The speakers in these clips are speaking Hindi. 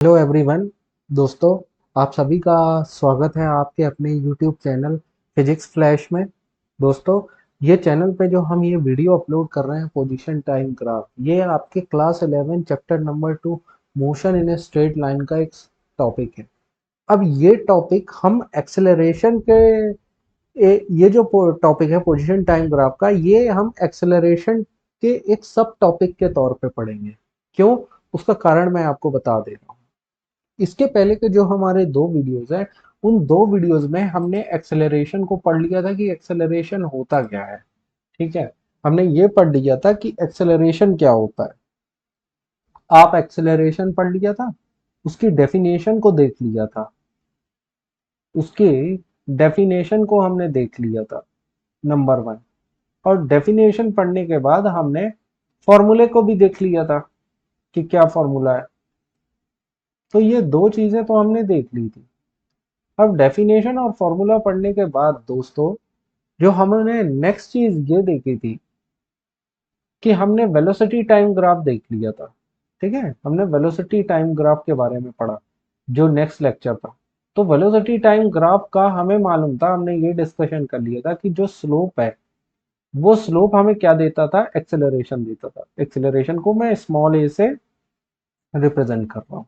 Hello everyone. दोस्तों, आप सभी का स्वागत है आपके अपने यूट्यूब चैनल फिजिक्स फ्लैश में। दोस्तों, ये चैनल पे जो हम ये वीडियो अपलोड कर रहे हैं पोजीशन टाइम ग्राफ, ये आपके class 11 chapter number 2 motion in a straight line का एक टॉपिक है। अब ये टॉपिक हम एक्सेलरेशन के ये जो टॉपिक है पोजीशन टाइम ग्राफ का, ये हम एक्सेलरेशन के एक सब टॉपिक के तौर पे पढ़ेंगे। क्यों? उसका कारण मैं आपको बता दे रहा हूँ। इसके पहले के जो हमारे दो वीडियोस हैं, उन दो वीडियोस में हमने एक्सेलरेशन को पढ़ लिया था कि एक्सेलरेशन होता क्या है। ठीक है, हमने ये पढ़ लिया था कि एक्सेलरेशन क्या होता है। आप एक्सेलरेशन पढ़ लिया था, उसकी डेफिनेशन को देख लिया था, उसके डेफिनेशन को हमने देख लिया था, नंबर वन। और डेफिनेशन पढ़ने के बाद हमने फॉर्मूले को भी देख लिया था कि क्या फॉर्मूला है। तो ये दो चीजें तो हमने देख ली थी। अब डेफिनेशन और फॉर्मूला पढ़ने के बाद दोस्तों, जो हमने नेक्स्ट चीज ये देखी थी कि हमने वेलोसिटी टाइम ग्राफ देख लिया था। ठीक है, हमने वेलोसिटी टाइम ग्राफ के बारे में पढ़ा जो नेक्स्ट लेक्चर था। तो वेलोसिटी टाइम ग्राफ का हमें मालूम था, हमने ये डिस्कशन कर लिया था कि जो स्लोप है, वो स्लोप हमें क्या देता था? एक्सेलरेशन देता था। एक्सेलरेशन को मैं स्मॉल ए से रिप्रेजेंट कर रहा हूँ।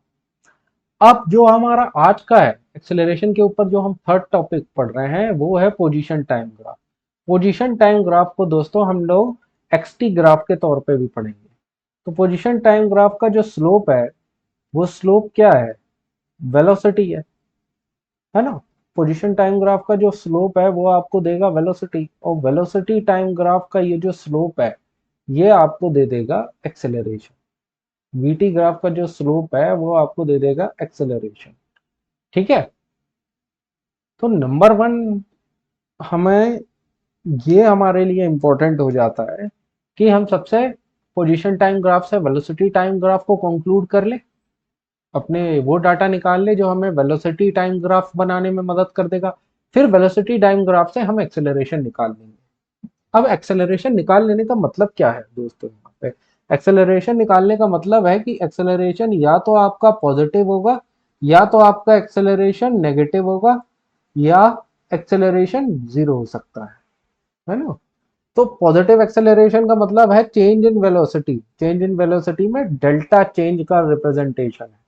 अब जो हमारा आज का है एक्सेलरेशन के ऊपर, जो हम थर्ड टॉपिक पढ़ रहे हैं, वो है position time graph. Position time graph को दोस्तों हम लोग एक्सटी ग्राफ के तौर पे भी पढ़ेंगे। तो पोजीशन टाइम ग्राफ का जो स्लोप है, वो स्लोप क्या है? वेलोसिटी है ना। पोजीशन टाइम ग्राफ का जो स्लोप है वो आपको देगा वेलोसिटी, और वेलोसिटी टाइम ग्राफ का ये जो स्लोप है, ये आपको दे देगा एक्सेलरेशन। वीटी ग्राफ का जो स्लोप है वो आपको दे देगा एक्सेलरेशन। ठीक है, तो नंबर वन हमें ये हमारे लिए इंपॉर्टेंट हो जाता है कि हम सबसे पोजीशन टाइम ग्राफ से वेलोसिटी टाइम ग्राफ को कंक्लूड कर ले, अपने वो डाटा निकाल ले जो हमें वेलोसिटी टाइम ग्राफ बनाने में मदद कर देगा। फिर वेलोसिटी टाइम ग्राफ से हम एक्सेलरेशन निकाल लेंगे। अब एक्सेलरेशन निकाल लेने का मतलब क्या है दोस्तों? यहाँ पे एक्सेलरेशन निकालने का मतलब है कि एक्सेलरेशन या तो आपका पॉजिटिव होगा, या तो आपका एक्सेलरेशन नेगेटिव होगा, या एक्सेलरेशन जीरो हो सकता है ना। तो पॉजिटिव एक्सेलरेशन का मतलब है change in velocity. Change in velocity में डेल्टा चेंज का रिप्रेजेंटेशन है।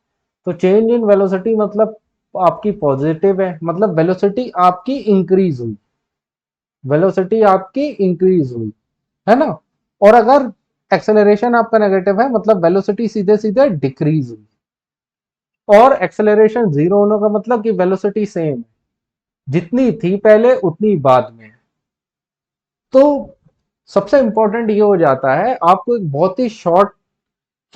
तो चेंज इन वेलोसिटी मतलब आपकी पॉजिटिव है, मतलब वेलोसिटी आपकी इंक्रीज हुई, वेलोसिटी आपकी इंक्रीज हुई, है ना। और अगर एक्सेलरेशन आपका नेगेटिव है, मतलब वेलोसिटी सीधे सीधे डिक्रीज हुई। और एक्सेलरेशन जीरो होने का मतलब कि वेलोसिटी सेम, जितनी थी पहले उतनी बाद में। तो सबसे इंपॉर्टेंट ये हो जाता है, आपको एक बहुत ही शॉर्ट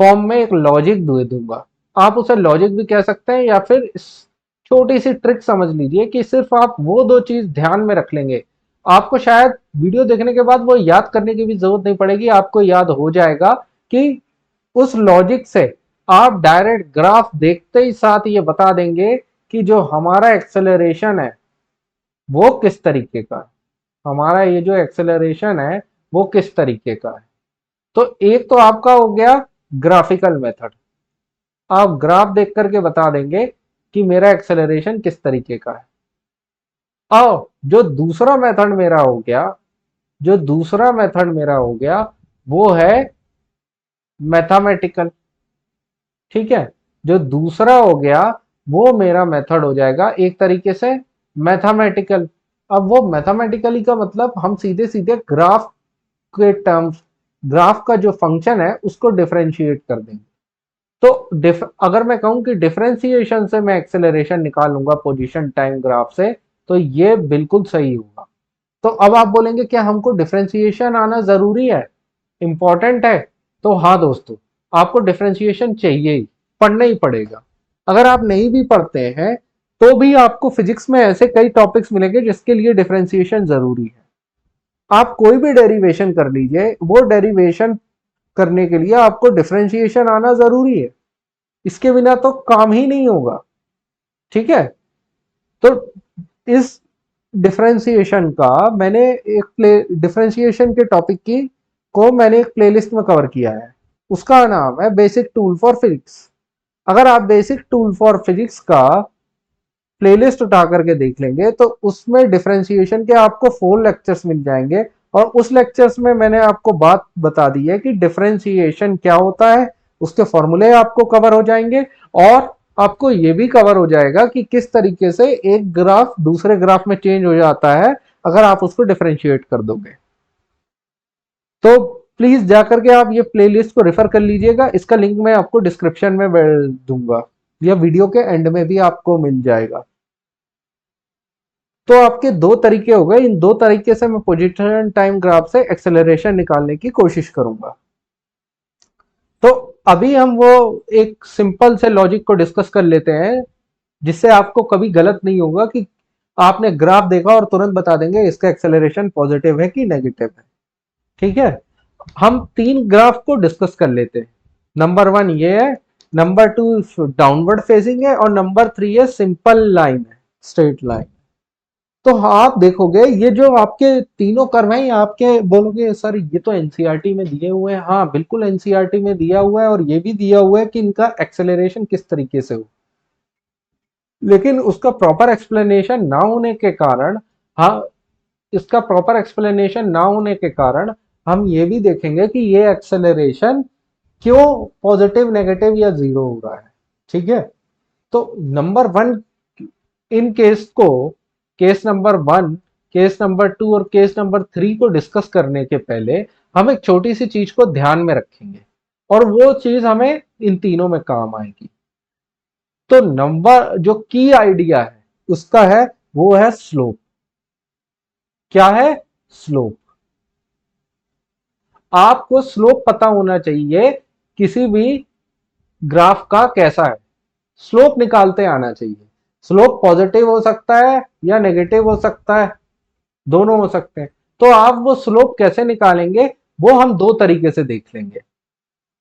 फॉर्म में एक लॉजिक दे दूंगा। आप उसे लॉजिक भी कह सकते हैं, या फिर छोटी सी ट्रिक समझ लीजिए कि सिर्फ आप वो दो चीज ध्यान में रख लेंगे, आपको शायद वीडियो देखने के बाद वो याद करने की भी जरूरत नहीं पड़ेगी, आपको याद हो जाएगा कि उस लॉजिक से आप डायरेक्ट ग्राफ देखते ही साथ ये बता देंगे कि जो हमारा एक्सेलरेशन है वो किस तरीके का है। हमारा ये जो एक्सेलरेशन है वो किस तरीके का है। तो एक तो आपका हो गया ग्राफिकल मेथड, आप ग्राफ देख करके बता देंगे कि मेरा एक्सेलरेशन किस तरीके का है। और जो दूसरा मेथड मेरा हो गया, जो दूसरा मेथड मेरा हो गया, वो है मैथमेटिकल। ठीक है, जो दूसरा हो गया वो मेरा मेथड हो जाएगा एक तरीके से मैथमेटिकल। अब वो मैथमेटिकली का मतलब हम सीधे सीधे ग्राफ के टर्म्स, ग्राफ का जो फंक्शन है उसको डिफरेंशिएट कर देंगे। तो अगर मैं कहूं कि डिफरेंशिएशन से मैं एक्सेलरेशन निकालूंगा पोजीशन टाइम ग्राफ से, तो ये बिल्कुल सही होगा। तो अब आप बोलेंगे क्या हमको डिफरेंशिएशन आना जरूरी है, इंपॉर्टेंट है? तो हाँ दोस्तों, आपको डिफरेंशिएशन चाहिए ही, पढ़ना ही पड़ेगा। अगर आप नहीं भी पढ़ते हैं तो भी आपको फिजिक्स में ऐसे कई टॉपिक्स मिलेंगे जिसके लिए डिफरेंशिएशन जरूरी है। आप कोई भी डेरिवेशन कर लीजिए, वो डेरिवेशन करने के लिए आपको डिफरेंशिएशन आना जरूरी है, इसके बिना तो काम ही नहीं होगा। ठीक है, तो इस डिफरेंशिएशन का मैंने एक प्ले डिफरेंशिएशन के टॉपिक की को मैंने एक प्लेलिस्ट में कवर किया है, उसका नाम है बेसिक टूल फॉर फिजिक्स। अगर आप बेसिक टूल फॉर फिजिक्स का प्लेलिस्ट उठा करके देख लेंगे तो उसमें डिफरेंशिएशन के आपको 4 लेक्चर्स मिल जाएंगे, और उस लेक्चर्स में मैंने आपको बात बता दी है कि डिफरेंशिएशन क्या होता है, उसके फॉर्मूले आपको कवर हो जाएंगे, और आपको ये भी कवर हो जाएगा कि किस तरीके से एक ग्राफ दूसरे ग्राफ में चेंज हो जाता है अगर आप उसको डिफरेंशिएट कर दोगे। तो प्लीज जाकर के आप ये प्लेलिस्ट को रेफर कर लीजिएगा, इसका लिंक मैं आपको डिस्क्रिप्शन में दूंगा या वीडियो के एंड में भी आपको मिल जाएगा। तो आपके दो तरीके हो गए, इन दो तरीके से मैं पोजीशन टाइम ग्राफ से एक्सेलरेशन निकालने की कोशिश करूंगा। तो अभी हम वो एक सिंपल से लॉजिक को डिस्कस कर लेते हैं जिससे आपको कभी गलत नहीं होगा कि आपने ग्राफ देखा और तुरंत बता देंगे इसका एक्सेलरेशन पॉजिटिव है कि नेगेटिव है। ठीक है, हम 3 ग्राफ को डिस्कस कर लेते हैं। नंबर 1 ये है, नंबर 2 डाउनवर्ड फेजिंग है, और नंबर 3 है सिंपल लाइन है, स्ट्रेट लाइन। तो आप देखोगे ये जो आपके तीनों कर्व हैं, आपके बोलोगे सर ये तो एनसीईआरटी में दिए हुए हैं। हाँ बिल्कुल एनसीईआरटी में दिया हुआ है, और ये भी दिया हुआ है कि इनका एक्सेलरेशन किस तरीके से हो, लेकिन उसका प्रॉपर एक्सप्लेनेशन ना होने के कारण, हाँ इसका प्रॉपर एक्सप्लेनेशन ना होने के कारण हम ये भी देखेंगे कि ये एक्सेलरेशन क्यों पॉजिटिव, नेगेटिव या जीरो हो रहा है। ठीक है, तो नंबर 1 इन केस को, केस नंबर 1, केस नंबर 2 और केस नंबर 3 को डिस्कस करने के पहले हम एक छोटी सी चीज को ध्यान में रखेंगे, और वो चीज हमें इन तीनों में काम आएगी। तो नंबर जो की आइडिया है उसका है, वो है स्लोप। क्या है? स्लोप। आपको स्लोप पता होना चाहिए किसी भी ग्राफ का कैसा है, स्लोप निकालते आना चाहिए। स्लोप पॉजिटिव हो सकता है या नेगेटिव हो सकता है, दोनों हो सकते हैं। तो आप वो स्लोप कैसे निकालेंगे वो हम दो तरीके से देख लेंगे।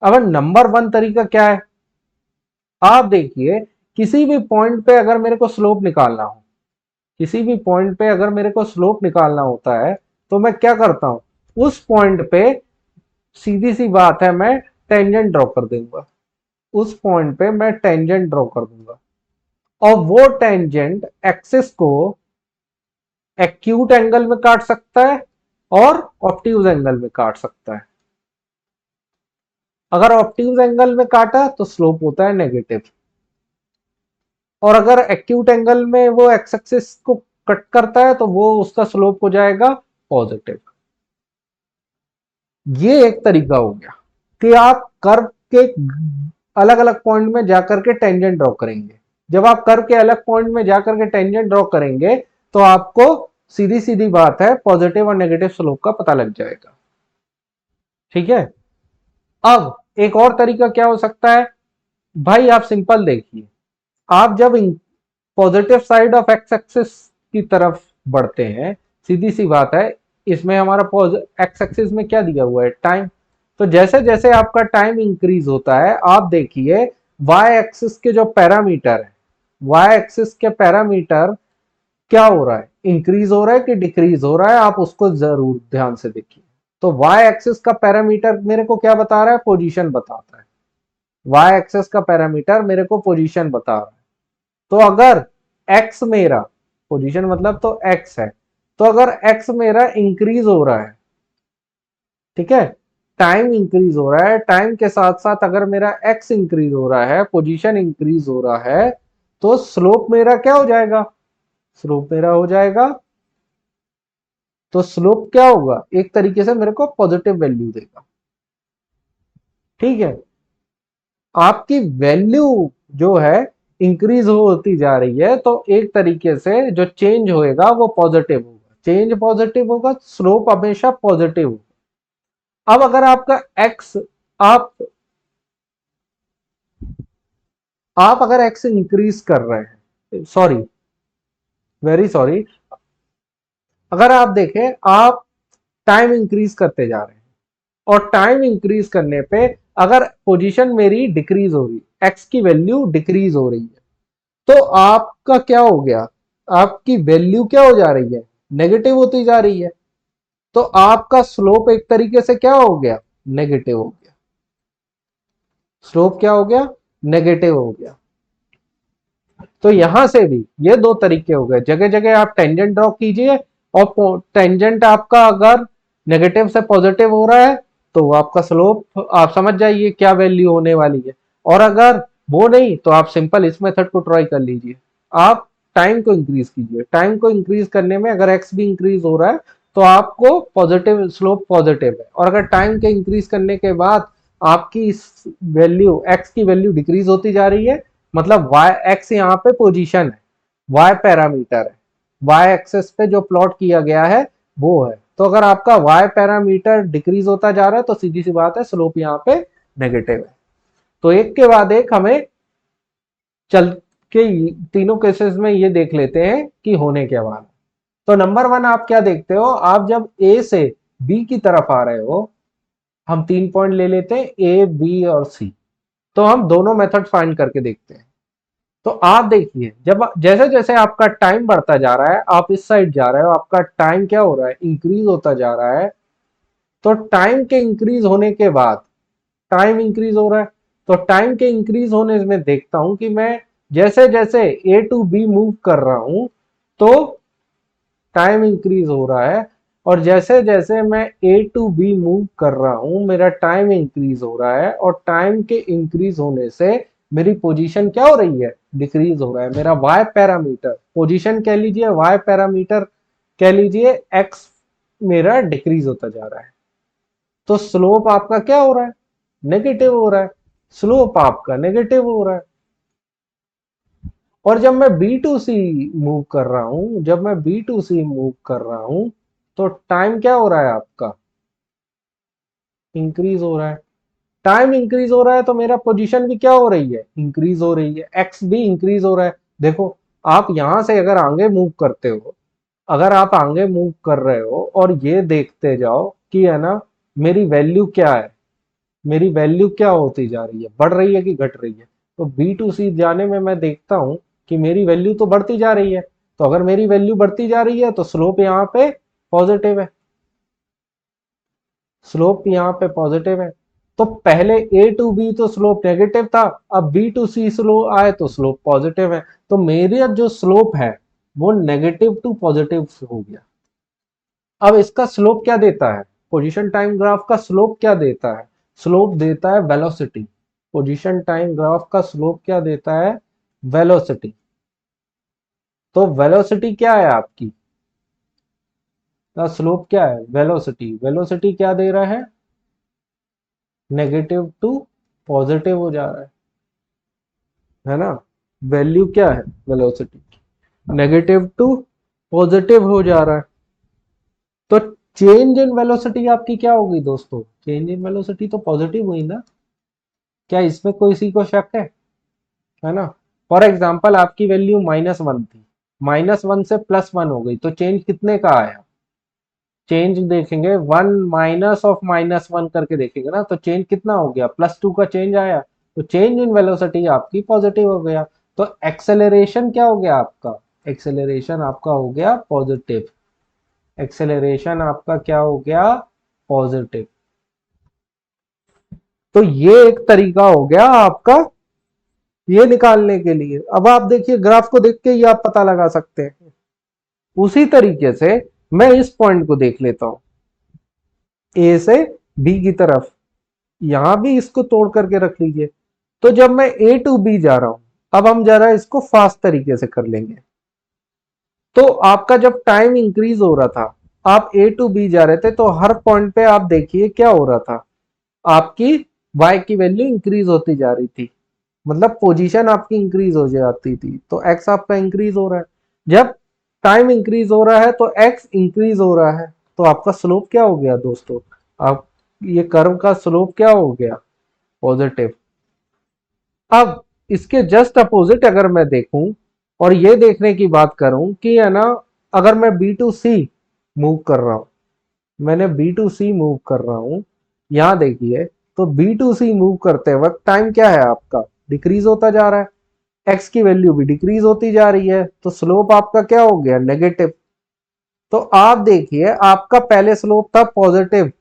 अब नंबर 1 तरीका क्या है, आप देखिए किसी भी पॉइंट पे अगर मेरे को स्लोप निकालना हो, किसी भी पॉइंट पे अगर मेरे को स्लोप निकालना होता है तो मैं क्या करता हूं, उस पॉइंट पे सीधी सी बात है मैं टेंजेंट ड्रॉ कर दूंगा। उस पॉइंट पे मैं टेंजेंट ड्रॉ कर दूंगा, और वो टेंजेंट एक्सिस को एक्यूट एंगल में काट सकता है और ऑब्ट्यूज एंगल में काट सकता है। अगर ऑब्ट्यूज एंगल में काटा तो स्लोप होता है नेगेटिव, और अगर एक्यूट एंगल में वो एक्स एक्सिस को कट करता है तो वो उसका स्लोप हो जाएगा पॉजिटिव। ये एक तरीका हो गया कि आप कर्व के अलग अलग पॉइंट में जाकर के टेंजेंट ड्रॉ करेंगे। जब आप कर्व के अलग पॉइंट में जाकर के टेंजेंट ड्रॉ करेंगे तो आपको सीधी सीधी बात है पॉजिटिव और नेगेटिव स्लोप का पता लग जाएगा। ठीक है, अब एक और तरीका क्या हो सकता है, भाई आप सिंपल देखिए, आप जब positive side of x axis की तरफ बढ़ते हैं, सीधी सी बात है इसमें हमारा एक्स एक्सिस में क्या दिया हुआ है, टाइम। तो जैसे जैसे आपका टाइम इंक्रीज होता है, आप देखिए वाई एक्सिस के जो पैरामीटर है, वाई एक्सिस के पैरामीटर क्या हो रहा है, इंक्रीज हो रहा है कि डिक्रीज हो रहा है, आप उसको जरूर ध्यान से देखिए। तो वाई एक्सिस का पैरामीटर मेरे को क्या बता रहा है, पोजीशन बताता है। वाई एक्सिस का पैरामीटर मेरे को पोजीशन बता रहा है। तो अगर x मेरा, पोजीशन मतलब तो x है, तो अगर x मेरा इंक्रीज हो रहा है, ठीक है, टाइम इंक्रीज हो रहा है, टाइम के साथ साथ अगर मेरा x इंक्रीज हो रहा है, पोजीशन इंक्रीज हो रहा है, तो स्लोप मेरा क्या हो जाएगा, स्लोप मेरा हो जाएगा, तो स्लोप क्या होगा, एक तरीके से मेरे को पॉजिटिव वैल्यू देगा। ठीक है, आपकी वैल्यू जो है इंक्रीज होती जा रही है, तो एक तरीके से जो चेंज होएगा वो पॉजिटिव होगा, चेंज पॉजिटिव होगा, स्लोप हमेशा पॉजिटिव होगा। अब अगर आपका एक्स, आप आप अगर एक्स इंक्रीज कर रहे हैं, सॉरी, वेरी सॉरी, अगर आप देखें आप टाइम इंक्रीज करते जा रहे हैं, और टाइम इंक्रीज करने पे अगर पोजीशन मेरी डिक्रीज हो रही, एक्स की वैल्यू डिक्रीज हो रही है, तो आपका क्या हो गया, आपकी वैल्यू क्या हो जा रही है, नेगेटिव होती जा रही है। तो आपका स्लोप एक तरीके से क्या हो गया, नेगेटिव हो गया। स्लोप क्या हो गया, नेगेटिव हो गया। तो यहां से भी ये दो तरीके हो गए, जगह जगह आप टेंजेंट ड्रॉ कीजिए और टेंजेंट आपका अगर नेगेटिव से पॉजिटिव हो रहा है तो आपका स्लोप आप समझ जाइए क्या वैल्यू होने वाली है। और अगर वो नहीं तो आप सिंपल इस मेथड को ट्राई कर लीजिए। आप टाइम को इंक्रीज कीजिए, टाइम को इंक्रीज करने में अगर एक्स भी इंक्रीज हो रहा है तो आपको पॉजिटिव स्लोप पॉजिटिव है, और अगर टाइम के इंक्रीज करने के बाद आपकी वैल्यू एक्स की वैल्यू डिक्रीज होती जा रही है, मतलब वाई एक्स यहाँ पे पोजीशन है, वाई पैरामीटर है, वाई एक्सेस पे जो प्लॉट किया गया है वो है। तो अगर आपका वाई पैरामीटर डिक्रीज होता जा रहा है तो सीधी सी बात है स्लोप यहाँ पे नेगेटिव है। तो एक के बाद एक हमें चल के तीनों केसेस में ये देख लेते हैं कि होने क्या वाला। तो नंबर वन आप क्या देखते हो, आप जब ए से बी की तरफ आ रहे हो, हम 3 पॉइंट ले लेते हैं ए बी और सी, तो हम दोनों मेथड फाइंड करके देखते हैं। तो आप देखिए जब जैसे जैसे आपका टाइम बढ़ता जा रहा है, आप इस साइड जा रहे हो, आपका टाइम क्या हो रहा है, इंक्रीज होता जा रहा है। तो टाइम के इंक्रीज होने के बाद टाइम इंक्रीज हो रहा है, तो टाइम के इंक्रीज होने में देखता हूं कि मैं जैसे जैसे ए टू बी मूव कर रहा हूं तो टाइम इंक्रीज हो रहा है, और जैसे जैसे मैं ए टू बी मूव कर रहा हूं मेरा टाइम इंक्रीज हो रहा है, और टाइम के इंक्रीज होने से मेरी पोजीशन क्या हो रही है, डिक्रीज हो रहा है। मेरा वाई पैरामीटर, पोजीशन कह लीजिए, वाई पैरामीटर कह लीजिए, एक्स मेरा डिक्रीज होता जा रहा है। तो स्लोप आपका क्या हो रहा है, नेगेटिव हो रहा है, स्लोप आपका नेगेटिव हो रहा है। और जब मैं बी टू सी मूव कर रहा हूं, जब मैं बी टू सी मूव कर रहा हूं तो टाइम क्या हो रहा है आपका, इंक्रीज हो रहा है। टाइम इंक्रीज हो रहा है तो मेरा पोजीशन भी क्या हो रही है, इंक्रीज हो रही है, एक्स भी इंक्रीज हो रहा है। देखो आप यहां से अगर आगे मूव करते हो, अगर आप आगे मूव कर रहे हो और ये देखते जाओ कि है ना मेरी वैल्यू क्या है, मेरी वैल्यू क्या होती जा रही है, बढ़ रही है कि घट रही है। तो बी टू सी जाने में मैं देखता हूं कि मेरी वैल्यू तो बढ़ती जा रही है। तो अगर मेरी वैल्यू बढ़ती जा रही है तो स्लोप यहाँ पे पॉजिटिव है, स्लोप यहाँ पे पॉजिटिव है। तो पहले ए टू बी तो स्लोप नेगेटिव था, अब बी टू सी स्लोप आए तो स्लोप पॉजिटिव है। तो मेरा जो स्लोप है वो नेगेटिव टू पॉजिटिव हो गया। अब इसका स्लोप क्या देता है, पोजीशन टाइम ग्राफ का स्लोप क्या देता है, स्लोप देता है वेलोसिटी। पोजीशन टाइम ग्राफ का स्लोप क्या देता है, वेलोसिटी। तो वेलोसिटी क्या है आपकी, का स्लोप क्या है, वेलोसिटी। वेलोसिटी क्या दे रहा है, नेगेटिव टू पॉजिटिव हो जा रहा है ना। वैल्यू क्या है वेलोसिटी, नेगेटिव टू पॉजिटिव हो जा रहा है। तो चेंज इन वेलोसिटी आपकी क्या होगी दोस्तों, चेंज इन वेलोसिटी तो पॉजिटिव हुई ना, क्या इसमें कोई सी को शक है ना। फॉर एग्जाम्पल आपकी वैल्यू -1 थी, -1 से +1 हो गई, तो चेंज कितने का आया, चेंज देखेंगे 1 माइनस ऑफ -1 करके देखेंगे ना, तो चेंज कितना हो गया, +2 का चेंज आया। तो चेंज इन वेलोसिटी आपकी पॉजिटिव हो गया। तो एक्सेलरेशन क्या हो गया आपका, एक्सेलरेशन आपका हो गया पॉजिटिव, एक्सेलरेशन आपका क्या हो गया, पॉजिटिव। तो ये एक तरीका हो गया आपका ये निकालने के लिए। अब आप देखिए ग्राफ को देख के ये आप पता लगा सकते हैं। उसी तरीके से मैं इस पॉइंट को देख लेता हूं, ए से बी की तरफ, यहां भी इसको तोड़ करके रख लीजिए। तो जब मैं ए टू बी जा रहा हूं, अब हम जरा इसको फास्ट तरीके से कर लेंगे। तो आपका जब टाइम इंक्रीज हो रहा था, आप ए टू बी जा रहे थे, तो हर पॉइंट पे आप देखिए क्या हो रहा था, आपकी y की वैल्यू इंक्रीज होती जा रही थी, मतलब पोजीशन आपकी इंक्रीज हो जाती थी। तो x आपका इंक्रीज हो रहा है, जब टाइम इंक्रीज हो रहा है तो x इंक्रीज हो रहा है। तो आपका स्लोप क्या हो गया दोस्तों, आप ये कर्व का स्लोप क्या हो गया, पॉजिटिव। अब इसके जस्ट अपोजिट अगर मैं देखूं और ये देखने की बात करूं कि है ना, अगर मैं बी टू सी मूव कर रहा हूं, मैंने बी टू सी मूव कर रहा हूं, यहां देखिए, तो बी टू सी मूव करते वक्त टाइम क्या है आपका, डिक्रीज होता जा रहा है, एक्स की वैल्यू भी डिक्रीज होती जा रही है, तो स्लोप आपका क्या हो गया, नेगेटिव। तो आप देखिए आपका पहले स्लोप था पॉजिटिव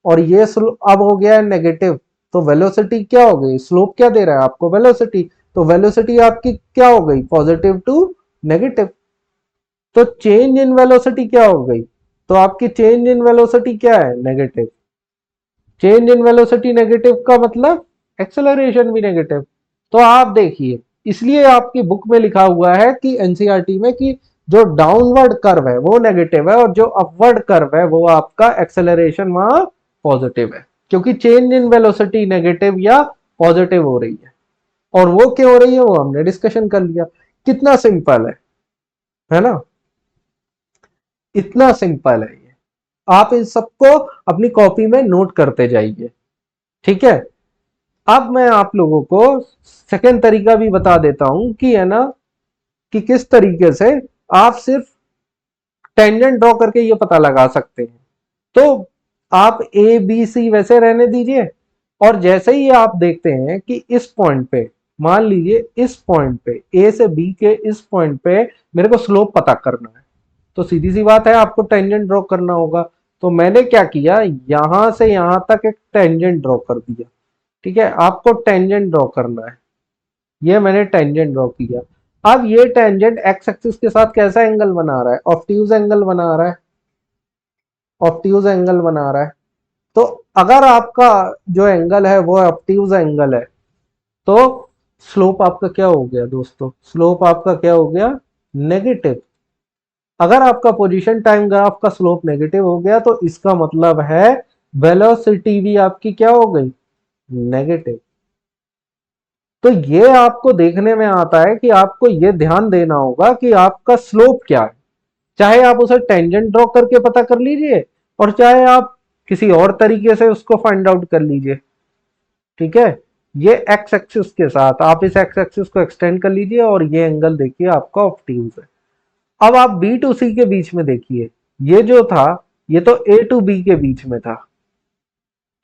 और ये स्लोप अब हो गया है नेगेटिव। तो वेलोसिटी क्या हो गई, स्लोप क्या दे रहा है आपको, वेलोसिटी। तो वेलोसिटी आपकी क्या हो गई, पॉजिटिव टू नेगेटिव। तो चेंज इन वेलोसिटी क्या हो गई, तो आपकी चेंज इन वेलोसिटी क्या है, negative. Change in velocity negative का मतलब एक्सेलरेशन भी नेगेटिव। तो आप देखिए, इसलिए आपकी बुक में लिखा हुआ है कि एनसीईआरटी में कि जो डाउनवर्ड कर्व है वो नेगेटिव है और जो अपवर्ड कर्व है वो आपका एक्सेलरेशन वहां पॉजिटिव है, क्योंकि चेंज इन वेलोसिटी नेगेटिव या पॉजिटिव हो रही है। और वो क्यों हो रही है वो हमने डिस्कशन कर लिया। कितना सिंपल है ना, इतना सिंपल है ये। आप इन सबको अपनी कॉपी में नोट करते जाइए, ठीक है। अब मैं आप लोगों को सेकंड तरीका भी बता देता हूं कि है ना, कि किस तरीके से आप सिर्फ टेंजेंट ड्रॉ करके ये पता लगा सकते हैं। तो आप ए बी सी वैसे रहने दीजिए, और जैसे ही आप देखते हैं कि इस पॉइंट पे, मान लीजिए इस पॉइंट पे, ए से बी के इस पॉइंट पे मेरे को स्लोप पता करना है, तो सीधी सी बात है आपको टेंजेंट ड्रॉ करना होगा। तो मैंने क्या किया, यहां से यहां तक एक टेंजेंट ड्रॉ कर दिया, ठीक है। आपको टेंजेंट ड्रॉ करना है, ये मैंने टेंजेंट ड्रॉ किया। अब ये टेंजेंट एक्स एक्सिस के साथ कैसा एंगल बना रहा है, ऑब्ट्यूज एंगल बना रहा है, ऑब्ट्यूज एंगल बना रहा है। तो अगर आपका जो एंगल है वो ऑब्ट्यूज एंगल है, तो स्लोप आपका क्या हो गया दोस्तों, स्लोप आपका क्या हो गया, नेगेटिव। अगर आपका पोजीशन टाइम ग्राफ का स्लोप नेगेटिव हो गया तो इसका मतलब है वेलोसिटी भी आपकी क्या हो गई, नेगेटिव। तो ये आपको देखने में आता है कि आपको ये ध्यान देना होगा कि आपका स्लोप क्या है। चाहे आप उसे टेंजेंट ड्रॉ करके पता कर लीजिए, और चाहे आप किसी और तरीके से उसको फाइंड आउट कर लीजिए, ठीक है। ये एक्स एक्सिस के साथ आप इस एक्स एक्सिस को एक्सटेंड कर लीजिए और ये एंगल देखिए आपका ऑब्ट्यूज है। अब आप बी टू सी के बीच में देखिए, ये जो था ये तो ए टू बी के बीच में था,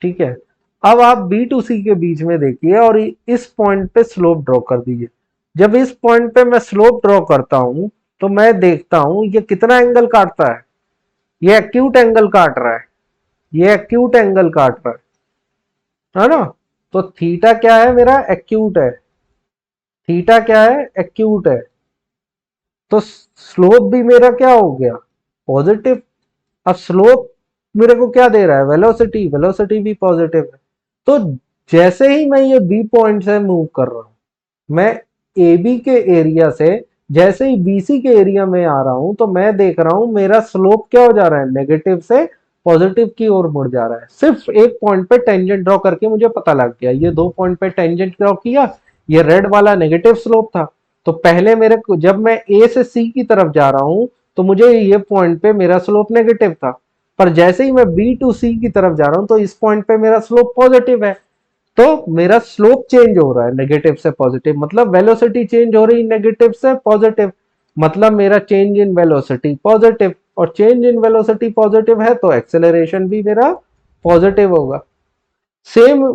ठीक है। अब आप बी टू सी के बीच में देखिए और इस पॉइंट पे स्लोप ड्रॉ कर दीजिए। जब इस पॉइंट पे मैं स्लोप ड्रॉ करता हूं तो मैं देखता हूं ये कितना एंगल काटता है, ये एक्यूट एंगल काट रहा है, ये एक्यूट एंगल काट रहा है ना। तो थीटा क्या है, मेरा एक्यूट है, थीटा क्या है, एक्यूट है। तो स्लोप भी मेरा क्या हो गया, पॉजिटिव। अब स्लोप मेरे को क्या दे रहा है, वेलोसिटी, वेलोसिटी भी पॉजिटिव है। तो जैसे ही मैं ये बी पॉइंट से मूव कर रहा हूं, मैं ए बी के एरिया से जैसे ही बीसी के एरिया में आ रहा हूं, तो मैं देख रहा हूं मेरा स्लोप क्या हो जा रहा है, नेगेटिव से पॉजिटिव की ओर मुड़ जा रहा है। सिर्फ एक पॉइंट पे टेंजेंट ड्रॉ करके मुझे पता लग गया, ये दो पॉइंट पे टेंजेंट ड्रॉ किया, ये रेड वाला नेगेटिव स्लोप था। तो पहले मेरे को जब मैं ए से सी की तरफ जा रहा हूं तो मुझे ये पॉइंट पे मेरा स्लोप नेगेटिव था, पर जैसे ही मैं बी टू सी की तरफ जा रहा हूं तो इस पॉइंट पे मेरा स्लोप पॉजिटिव है। तो मेरा स्लोप चेंज हो रहा है नेगेटिव से पॉजिटिव, मतलब वेलोसिटी चेंज हो रही है नेगेटिव से पॉजिटिव, मतलब मेरा चेंज इन वेलोसिटी पॉजिटिव। और चेंज इन वेलोसिटी पॉजिटिव है तो एक्सेलरेशन भी मेरा पॉजिटिव होगा। सेम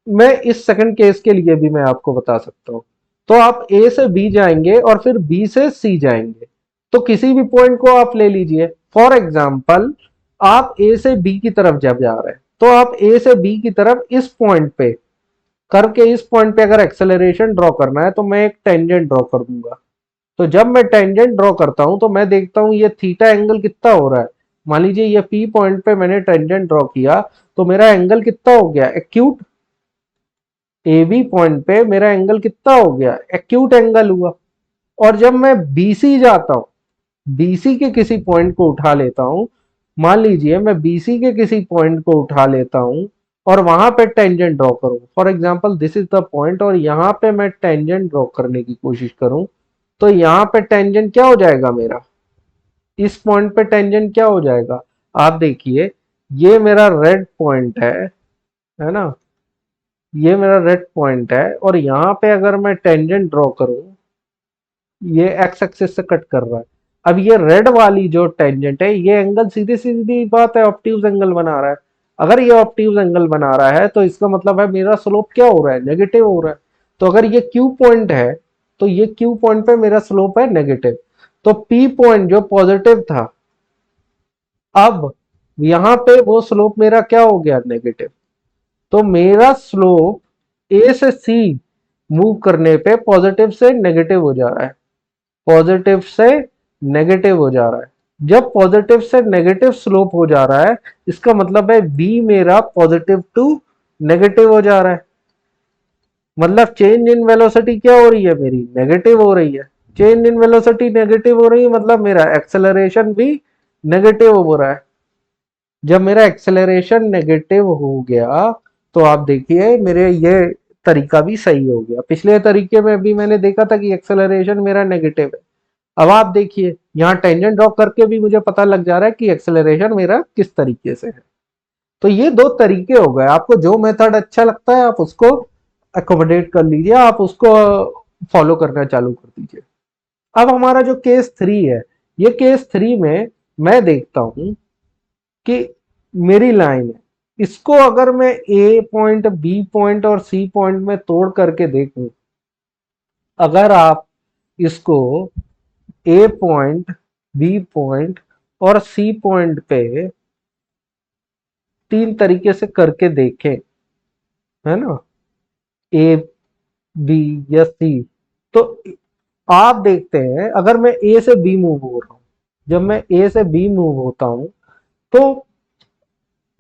मैं इस सेकंड केस के लिए भी मैं आपको बता सकता हूं। तो आप ए से बी जाएंगे और फिर बी से सी जाएंगे, तो किसी भी पॉइंट को आप ले लीजिए। फॉर एग्जाम्पल आप ए से बी की तरफ जब जा रहे हैं तो आप ए से बी की तरफ इस पॉइंट पे करके, इस पॉइंट पे अगर एक्सेलरेशन ड्रॉ करना है तो मैं एक टेंजेंट ड्रॉ कर दूंगा। तो जब मैं टेंजेंट ड्रॉ करता हूं तो मैं देखता हूं ये थीटा एंगल कितना हो रहा है। मान लीजिए ये पी पॉइंट पे मैंने टेंजेंट ड्रॉ किया, तो मेरा एंगल कितना हो गया, एक्यूट। ए बी पॉइंट पे मेरा एंगल कितना हो गया, एक्यूट एंगल हुआ। और जब मैं बीसी जाता हूं, बीसी के किसी पॉइंट को उठा लेता हूं, मान लीजिए मैं बीसी के किसी पॉइंट को उठा लेता हूं और वहां पे टेंजेंट ड्रॉ करूं, for example this is the point, और यहां पे मैं टेंजेंट ड्रॉ करने की कोशिश करूं, तो यहां पे टेंजेंट क्या हो जाएगा मेरा, इस पॉइंट पे टेंजेंट क्या हो जाएगा, आप देखिए ये मेरा रेड पॉइंट है ना, ये मेरा रेड पॉइंट है, और यहां पे अगर मैं टेंजेंट ड्रॉ करूं, ये एक्स एक्सिस से कट कर रहा है। अब ये रेड वाली जो टेंजेंट है ये एंगल सीधी सीधी बात है ऑब्ट्यूज एंगल बना रहा है। अगर ये ऑब्ट्यूज एंगल बना रहा है तो इसका मतलब है मेरा स्लोप क्या हो रहा है, नेगेटिव हो रहा है। तो अगर ये क्यू पॉइंट है तो ये क्यू पॉइंट पे मेरा स्लोप है नेगेटिव। तो पी पॉइंट जो पॉजिटिव था, अब यहां पे वो स्लोप मेरा क्या हो गया, नेगेटिव। तो मेरा स्लोप ए से सी मूव करने पे पॉजिटिव से नेगेटिव हो जा रहा है, पॉजिटिव से नेगेटिव हो जा रहा है। जब पॉजिटिव से नेगेटिव स्लोप हो जा रहा है, इसका मतलब है बी मेरा पॉजिटिव टू नेगेटिव हो जा रहा है। मतलब चेंज इन वेलोसिटी क्या हो रही है मेरी, नेगेटिव हो रही है। चेंज इन वेलोसिटी नेगेटिव हो रही है मतलब मेरा एक्सेलरेशन भी नेगेटिव हो रहा है। जब मेरा एक्सेलरेशन नेगेटिव हो गया तो आप देखिए मेरे ये तरीका भी सही हो गया। पिछले तरीके में भी मैंने देखा था कि एक्सेलरेशन मेरा नेगेटिव है। अब आप देखिए यहाँ टेंजेंट ड्रॉ करके भी मुझे पता लग जा रहा है कि एक्सेलरेशन मेरा किस तरीके से है। तो ये दो तरीके हो गए, आपको जो मेथड अच्छा लगता है आप उसको अकोमोडेट कर लीजिए, आप उसको फॉलो करना चालू कर दीजिए। अब हमारा जो केस 3 है, ये केस 3 में मैं देखता हूं कि मेरी लाइन है, इसको अगर मैं ए पॉइंट, बी पॉइंट और सी पॉइंट में तोड़ करके देखूं, अगर आप इसको ए पॉइंट, बी पॉइंट और सी पॉइंट पे 3 तरीके से करके देखें, है ना, ए, बी या सी, तो आप देखते हैं अगर मैं ए से बी मूव हो रहा हूं, जब मैं ए से बी मूव होता हूं तो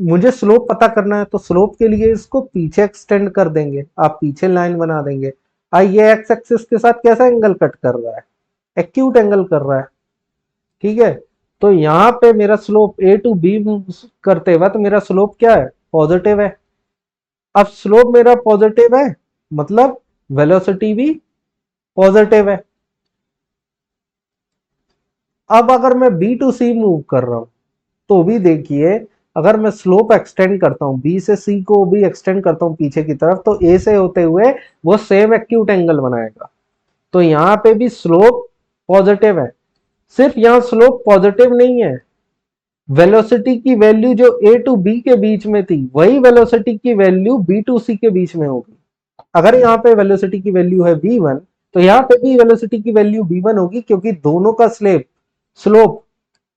मुझे स्लोप पता करना है, तो स्लोप के लिए इसको पीछे एक्सटेंड कर देंगे, आप पीछे लाइन बना देंगे। ये एक्स एक्सिस के साथ कैसा एंगल कट कर रहा है, एक्यूट एंगल कर रहा है, ठीक है। तो यहाँ पे मेरा स्लोप ए टू बी करते वक्त मेरा स्लोप क्या है, पॉजिटिव है। अब स्लोप मेरा पॉजिटिव है मतलब वेलोसिटी भी पॉजिटिव है। अब अगर मैं बी टू सी मूव कर रहा हूं तो भी देखिए, अगर मैं स्लोप एक्सटेंड करता हूं, बी से सी को भी एक्सटेंड करता हूं पीछे की तरफ, तो ए से होते हुए वो सेम एक्यूट एंगल बनाएगा। तो यहां पे भी स्लोप पॉजिटिव है। सिर्फ यहां स्लोप पॉजिटिव नहीं है, वेलोसिटी की वैल्यू जो ए टू बी के बीच में थी वही वेलोसिटी की वैल्यू बी टू सी के बीच में होगी। अगर यहाँ पे वेलोसिटी की वैल्यू है v1, तो यहाँ पे भी वेलोसिटी की वैल्यू v1 होगी, क्योंकि दोनों का स्लोप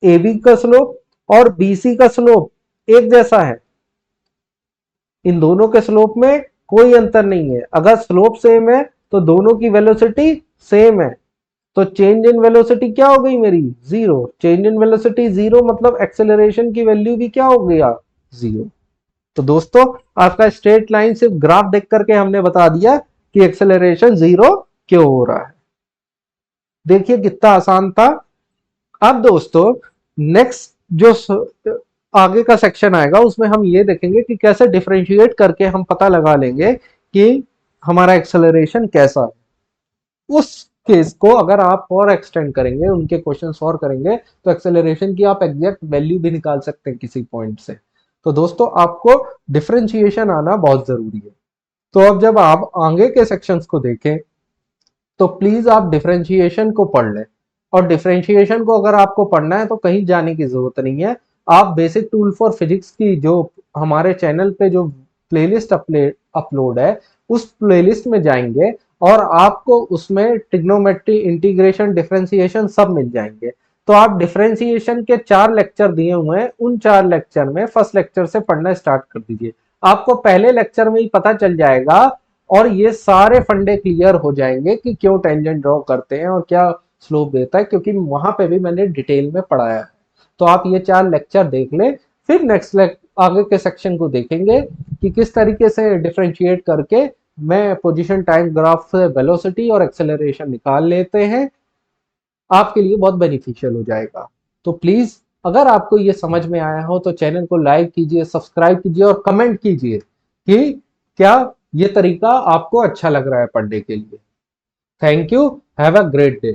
ए बी का स्लोप और बी सी का स्लोप एक जैसा है। इन दोनों के स्लोप में कोई अंतर नहीं है। अगर स्लोप सेम है तो दोनों की वेलोसिटी सेम है। तो चेंज इन वेलोसिटी क्या हो गई मेरी, zero. Change in velocity zero मतलब एक्सेलरेशन की वैल्यू भी क्या हो गया, जीरो। तो दोस्तों आपका स्ट्रेट लाइन सिर्फ ग्राफ देख करके हमने बता दिया कि एक्सेलरेशन जीरो क्यों हो रहा है। देखिए कितना आसान था। अब दोस्तों नेक्स्ट जो आगे का सेक्शन आएगा उसमें हम ये देखेंगे कि कैसे डिफरेंशिएट करके हम पता लगा लेंगे कि हमारा एक्सेलरेशन कैसा है। उस केस को अगर आप और एक्सटेंड करेंगे, उनके क्वेश्चन सॉल्व करेंगे, तो एक्सेलरेशन की आप एग्जैक्ट वैल्यू भी निकाल सकते हैं किसी पॉइंट से। तो दोस्तों आपको डिफरेंशिएशन आना बहुत जरूरी है। तो अब जब आप आगे के सेक्शंस को देखें तो प्लीज आप डिफरेंशिएशन को पढ़ लें। और डिफरेंशिएशन को अगर आपको पढ़ना है तो कहीं जाने की जरूरत नहीं है, आप बेसिक टूल फॉर फिजिक्स की जो हमारे चैनल पे जो प्लेलिस्ट अपलोड है उस प्लेलिस्ट में जाएंगे और आपको उसमें ट्रिग्नोमेट्री, इंटीग्रेशन, डिफरेंशिएशन सब मिल जाएंगे। तो आप डिफरेंशिएशन के 4 लेक्चर दिए हुए हैं, उन 4 लेक्चर में फर्स्ट लेक्चर से पढ़ना स्टार्ट कर दीजिए। आपको पहले लेक्चर में ही पता चल जाएगा और ये सारे फंडे क्लियर हो जाएंगे कि क्यों टेंजेंट ड्रॉ करते हैं और क्या स्लोप देता है, क्योंकि वहां पे भी मैंने डिटेल में पढ़ाया है। तो आप ये 4 लेक्चर देख लें, फिर नेक्स्ट आगे के सेक्शन को देखेंगे कि किस तरीके से डिफरेंशिएट करके मैं पोजीशन टाइम ग्राफ से वेलोसिटी और एक्सेलरेशन निकाल लेते हैं। आपके लिए बहुत बेनिफिशियल हो जाएगा। तो प्लीज अगर आपको ये समझ में आया हो तो चैनल को लाइक कीजिए, सब्सक्राइब कीजिए और कमेंट कीजिए कि क्या ये तरीका आपको अच्छा लग रहा है पढ़ने के लिए। Thank you, have a great day.